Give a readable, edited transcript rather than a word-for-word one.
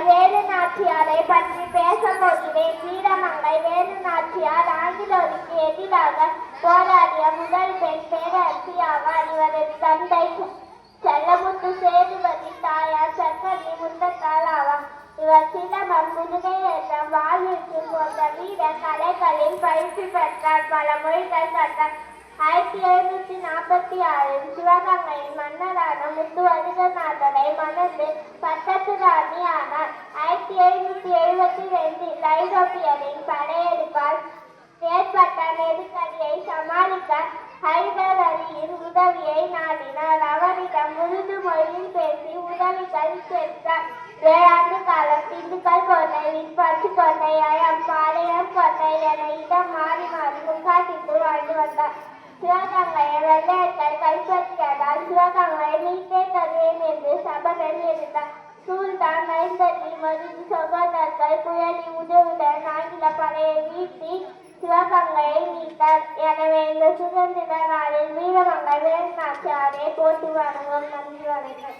வேலு நாச்சியாரை பற்றி பேச போகிறேன். வீரமங்கை வேலு நாச்சியார் ஆங்கிலேயருக்கு எதிராக போராடிய முதல் பெண் பேரரசி ஆவார். இவரது தந்தை செல்லமுத்து சேதுபதி, தாயார் சக்கரை முத்தத்தால் ஆவார். இவர் சிலம்பம், குதிரை ஏற்றம், வாள்வீச்சு போன்ற வீர கலைகளில் பயிற்சி பெற்றார். பல மொழிகள் கற்றார். 1746 சிவகங்கையின் மன்னரான முத்துவடுகநாதரை மணந்து பட்டத்து ராணி ஆனார். 1772 ஐரோப்பியரின் படையெடுப்பால் ஏற்பட்ட நெருக்கடியை சமாளிக்க ஹைதர் அலியின் உதவியை நாடினார். அவரிடம் உருது மொழியில் பேசி உதவிகள் கேட்டார். 7 ஆண்டு காலம் திண்டுக்கல் கோட்டை, விற்பட்டு கோட்டை, பாளையம் கோட்டை என இடம் மாறி மாறி முகாட்டிட்டு வாழ்ந்து வந்தார். சிவகங்கையை வெள்ளையர்கள் கைப்பற்றியதால் சிவகங்கை மீட்டே தருவேன் என்று சபதம் எடுத்தார். சுல்தான் மைந்தரி மருது சகோதரர்கள் புயலி உதவியுடன் ஆங்கில படையை வீழ்த்தி சிவகங்கையை மீட்டார். எனவே இந்த சுதந்திர நாளில் வீரமங்கை வேலு நாச்சியாரை போற்றி வணங்கும். நன்றி, வணக்கம்.